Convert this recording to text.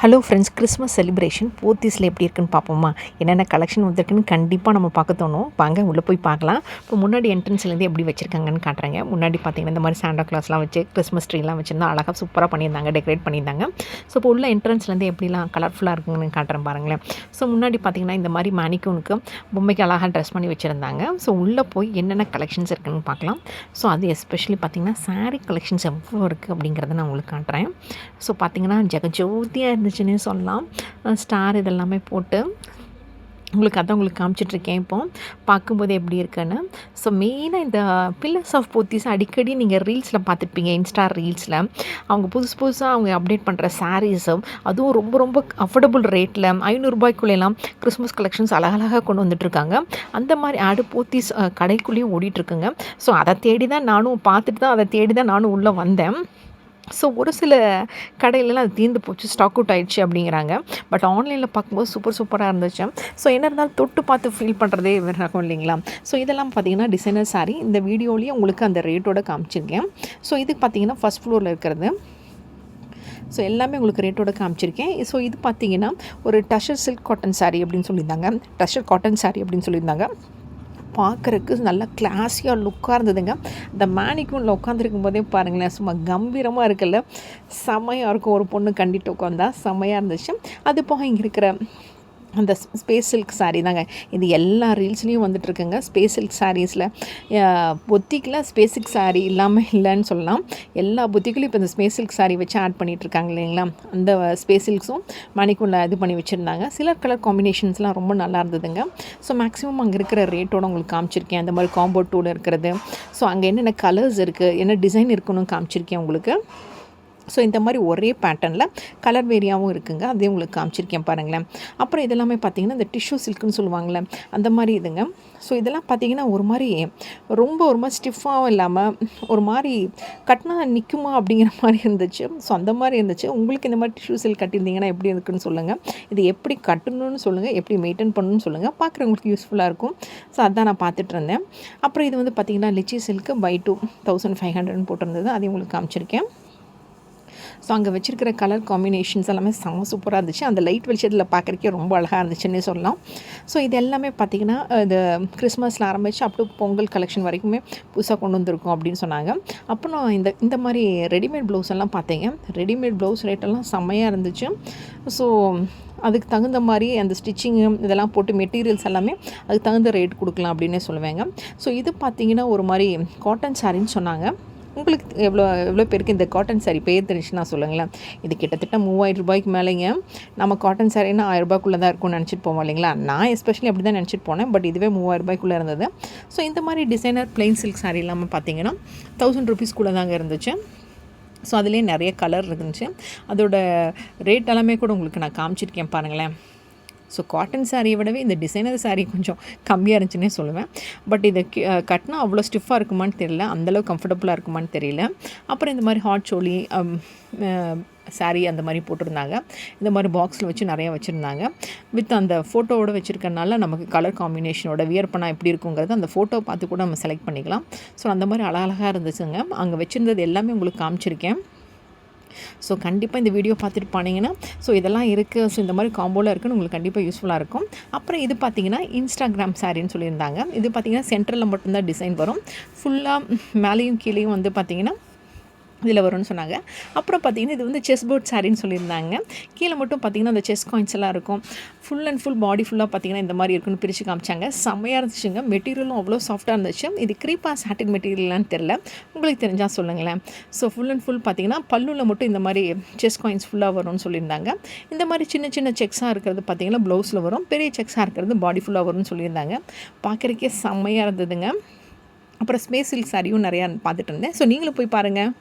Hello friends, Christmas celebration போத்தீஸில் எப்படி இருக்குன்னு பார்ப்போமா? என்னென்ன கலெக்ஷன் வந்திருக்குன்னு கண்டிப்பாக நம்ம பார்க்க தோணும். வாங்க உள்ளே போய் பார்க்கலாம். இப்போ முன்னாடி என்ட்ரன்ஸ்லேருந்து எப்படி வச்சுருக்காங்கன்னு காட்டுறாங்க. முன்னாடி பார்த்தீங்கன்னா இந்த மாதிரி சாண்டா கிளாஸ்லாம் வச்சு கிறிஸ்மஸ் ட்ரீலாம் வச்சுருந்தா அழகாக சூப்பராக பண்ணியிருந்தாங்க, டெக்கரேட் பண்ணியிருந்தாங்க. ஸோ இப்போ உள்ள என்ட்ரன்ஸ்லேருந்து எப்படிலாம் கலர்ஃபுல்லாக இருக்குன்னு காட்டுறேன் பாருங்களேன். ஸோ முன்னாடி பார்த்தீங்கன்னா இந்த மாதிரி மேனிக்யூனுக்கு பொம்மைக்கு அழகாக ட்ரெஸ் பண்ணி வச்சுருந்தாங்க. ஸோ உள்ளே போய் என்னென்ன கலெக்ஷன்ஸ் இருக்குன்னு பார்க்கலாம். ஸோ அது எஸ்பெஷலி பார்த்தீங்கன்னா சாரீ கலெக்ஷன்ஸ் எவ்வளோ இருக்குது அப்படிங்கிறத நான் உங்களுக்கு காட்டுறேன். ஸோ பார்த்தீங்கன்னா ஜெகஜோதியாக இருந்துச்சுன்னே சொல்லலாம். ஸ்டார் இதெல்லாமே போட்டு உங்களுக்கு காமிச்சிட்ருக்கேன். இப்போ பார்க்கும்போது எப்படி இருக்குன்னு. ஸோ மெயினாக இந்த பில்லர்ஸ் ஆஃப் போத்தீஸ் அடிக்கடி நீங்கள் ரீல்ஸில் பார்த்துருப்பீங்க, இன்ஸ்டா ரீல்ஸில். அவங்க புதுசாக அவங்க அப்டேட் பண்ணுற சாரீஸும் அதுவும் ரொம்ப ரொம்ப அஃபோர்டபுள் ரேட்டில் ₹500 கிறிஸ்மஸ் கலெக்ஷன்ஸ் அழகழகாக கொண்டு வந்துட்டுருக்காங்க. அந்த மாதிரி ஆடு போத்தீஸ் கடைக்குள்ளேயும் ஓடிட்டுருக்குங்க. ஸோ அதை தேடி தான் நானும் உள்ளே வந்தேன். ஸோ ஒரு சில கடையிலலாம் அது தீர்ந்து போச்சு, ஸ்டாக் அவுட் ஆகிடுச்சு அப்படிங்கிறாங்க. பட் ஆன்லைனில் பார்க்கும்போது சூப்பராக இருந்துச்சு. ஸோ என்ன இருந்தாலும் தொட்டு பார்த்து ஃபீல் பண்ணுறதே ரகம் இல்லைங்களா? ஸோ இதெல்லாம் பார்த்திங்கன்னா டிசைனர் சாரீ. இந்த வீடியோலேயே உங்களுக்கு அந்த ரேட்டோட காமிச்சிருக்கேன். ஸோ இதுக்கு பார்த்திங்கன்னா ஃபஸ்ட் ஃப்ளோரில் இருக்கிறது. ஸோ எல்லாமே உங்களுக்கு ரேட்டோட காமிச்சிருக்கேன். ஸோ இது பார்த்திங்கன்னா ஒரு டஷர் சில்க் காட்டன் சாரீ அப்படின்னு சொல்லியிருந்தாங்க. பார்க்குறக்கு நல்லா கிளாஸியாக லுக்காக இருந்ததுங்க. இந்த மேனிக்யூனில் உட்காந்துருக்கும் போதே பாருங்களேன், சும்மா கம்பீரமாக இருக்குல்ல, செம்மையாக இருக்கும். ஒரு பொண்ணு கண்டிட்டு உட்காந்தா செம்மையாக இருந்துச்சு. அது போக இங்கே இருக்கிற அந்த ஸ்பேஸ் சில்க் சாரீ தாங்க. இது எல்லா ரீல்ஸ்லேயும் வந்துட்டுருக்குங்க. ஸ்பேஸ் சில்க் சாரீஸில் பொத்திக்கில் ஸ்பேஸ் சில்க் சாரீ இல்லாமல் இல்லைன்னு சொல்லலாம். எல்லா பொத்திக்கிலும் இப்போ இந்த ஸ்பேஸ் சில்க் சாரீ வச்சு ஆட் பண்ணிகிட்ருக்காங்க இல்லைங்களா? அந்த ஸ்பேஸ் சில்க்ஸும் மணிக்குள்ள இது பண்ணி வச்சுருந்தாங்க. சிலர் கலர் காம்பினேஷன்ஸ்லாம் ரொம்ப நல்லா இருந்ததுங்க. ஸோ மேக்ஸிமம் அங்கே இருக்கிற ரேட்டோடு உங்களுக்கு காமிச்சிருக்கேன். அந்த மாதிரி காம்போ டூவில் இருக்கிறது. ஸோ அங்கே என்னென்ன கலர்ஸ் இருக்குது, என்ன டிசைன் இருக்குன்னு காமிச்சிருக்கேன் உங்களுக்கு. ஸோ இந்த மாதிரி ஒரே பேட்டர்னில் கலர் வேரியாகவும் இருக்குங்க. அதையும் உங்களுக்கு காமிச்சிருக்கேன் பாருங்களேன். அப்புறம் இதெல்லாமே பார்த்திங்கன்னா இந்த டிஷ்யூ சில்க்குன்னு சொல்லுவாங்கள்ல, அந்த மாதிரி இதுங்க. ஸோ இதெல்லாம் பார்த்திங்கன்னா ஒரு மாதிரி ஸ்டிஃபாகவும் இல்லாமல் ஒரு மாதிரி கட்டினா நிற்குமா அப்படிங்கிற மாதிரி இருந்துச்சு. ஸோ அந்த மாதிரி இருந்துச்சு. உங்களுக்கு இந்த மாதிரி டிஷ்யூ சில்க் கட்டியிருந்தீங்கன்னா எப்படி இருக்குன்னு சொல்லுங்கள். இது எப்படி கட்டணும்னு சொல்லுங்கள், எப்படி மெயின்டைன் பண்ணணும்னு சொல்லுங்கள். பார்க்குறவங்களுக்கு யூஸ்ஃபுல்லாக இருக்கும். ஸோ அதான் நான் பார்த்துட்டு இருந்தேன். அப்புறம் இது வந்து பார்த்திங்கன்னா லிச்சி சில்க்கு by 2500 போட்டிருந்தது. அதையும் உங்களுக்கு காமிச்சிருக்கேன். ஸோ அங்கே வச்சுருக்கிற கலர் காம்பினேஷன்ஸ் எல்லாமே சூப்பராக இருந்துச்சு. அந்த லைட் வெளிச்சத்தில் பார்க்குறக்கே ரொம்ப அழகாக இருந்துச்சுன்னே சொல்லலாம். ஸோ இது எல்லாமே பார்த்திங்கன்னா இது கிறிஸ்மஸில் ஆரம்பித்து அப் டு பொங்கல் கலெக்ஷன் வரைக்குமே புதுசாக கொண்டு வந்திருக்கோம் அப்படின்னு சொன்னாங்க. அப்புறம் இந்த மாதிரி ரெடிமேட் ப்ளவுஸ் எல்லாம் பார்த்தீங்க. ரெடிமேட் ப்ளவுஸ் ரேட்டெல்லாம் செம்மையாக இருந்துச்சு. ஸோ அதுக்கு தகுந்த மாதிரி அந்த ஸ்டிச்சிங்கு இதெல்லாம் போட்டு மெட்டீரியல்ஸ் எல்லாமே அதுக்கு தகுந்த ரேட் கொடுக்கலாம் அப்படின்னே சொல்லுவேங்க. ஸோ இது பார்த்திங்கன்னா ஒரு மாதிரி காட்டன் சாரின்னு சொன்னாங்க. உங்களுக்கு எவ்வளோ பேருக்கு இந்த காட்டன் சாரீ பேர் தெரிஞ்சுன்னா சொல்லுங்களேன். இது கிட்டத்தட்ட ₹3000 மேலேங்க. நம்ம காட்டன் சாரீனா ₹1000 தான் இருக்கும்னு நினச்சிட்டு போவோம் இல்லைங்களா? நான் எஸ்பெஷலி அப்படி தான் நினச்சிட்டு போனேன். பட் இதுவே ₹3000 இருந்தது. ஸோ இந்த மாதிரி டிசைனர் பிளெயின் சில்க் சாரீ இல்லாமல் பார்த்தீங்கன்னா ₹1000 தாங்க இருந்துச்சு. ஸோ அதுலேயே நிறைய கலர் இருந்துச்சு. அதோட ரேட் எல்லாமே கூட உங்களுக்கு நான் காமிச்சிருக்கேன் பாருங்களேன். ஸோ காட்டன் சாரியை விடவே இந்த டிசைனர் சாரீ கொஞ்சம் கம்மியாக இருந்துச்சுன்னே சொல்லுவேன். பட் இதை கட்டினா அவ்வளோ ஸ்டிஃபாக இருக்குமான்னு தெரியல, அந்தளவு கம்ஃபர்டபுளாக இருக்குமான்னு தெரியல. அப்புறம் இந்த மாதிரி ஹாட் சோலி சாரீ அந்த மாதிரி போட்டிருந்தாங்க. இந்த மாதிரி பாக்ஸில் வச்சு நிறையா வச்சுருந்தாங்க. வித் அந்த ஃபோட்டோவோடு வச்சுருக்கனால நமக்கு கலர் காம்பினேஷனோட வியர் பண்ணால் எப்படி இருக்குங்கிறது அந்த ஃபோட்டோ பார்த்து கூட நம்ம செலக்ட் பண்ணிக்கலாம். ஸோ அந்த மாதிரி அழகழகாக இருந்துச்சுங்க. அங்கே வச்சுருந்தது எல்லாமே உங்களுக்கு காமிச்சிருக்கேன். ஸோ கண்டிப்பாக இந்த வீடியோ பார்த்துட்டு போனீங்கன்னா ஸோ இதெல்லாம் இருக்குது, ஸோ இந்த மாதிரி காம்போவில் இருக்குன்னு உங்களுக்கு கண்டிப்பாக யூஸ்ஃபுல்லாக இருக்கும். அப்புறம் இது பார்த்திங்கன்னா இன்ஸ்டாகிராம் சாரின்னு சொல்லியிருந்தாங்க. இது பார்த்திங்கன்னா சென்டரில் மட்டும்தான் டிசைன் வரும். ஃபுல்லாக மேலேயும் கீழேயும் வந்து பார்த்திங்கன்னா இதில் வரும்னு சொன்னாங்க. அப்புறம் பார்த்திங்கன்னா இது வந்து செஸ் போர்ட் சாரின்னு சொல்லியிருந்தாங்க. கீழே மட்டும் பார்த்திங்கன்னா அந்த செஸ் காயின்ஸ் எல்லாம் இருக்கும். ஃபுல் அண்ட் ஃபுல் பாடி ஃபுல்லாக பார்த்திங்கன்னா இந்த மாதிரி இருக்குன்னு பிரித்து காமிச்சாங்க. செம்மையாக இருந்துச்சுங்க. மெட்டீரியலும் அவ்வளோ சாஃப்டாக இருந்துச்சு. இது க்ரீப்பா சாட்டின் மெட்டீரியலான்னு தெரில, உங்களுக்கு தெரிஞ்சால் சொல்லுங்களேன். ஸோ ஃபுல் அண்ட் ஃபுல் பார்த்திங்கன்னா பல்லுவில் மட்டும் இந்த மாதிரி செஸ் காயின்ஸ் ஃபுல்லாக வரும்னு சொல்லியிருந்தாங்க. இந்த மாதிரி சின்ன சின்ன செக்ஸாக இருக்கிறது பார்த்திங்கன்னா ப்ளவுஸில் வரும், பெரிய செக்ஸாக இருக்கிறது பாடி ஃபுல்லாக வரும்னு சொல்லியிருந்தாங்க. பார்க்குறக்கே செம்மையாக இருந்ததுங்க. அப்புறம் ஸ்பேஸ் சில்க் சாரியும் நிறையா பார்த்துட்டு இருந்தேன். ஸோ நீங்களும் போய் பாருங்கள்.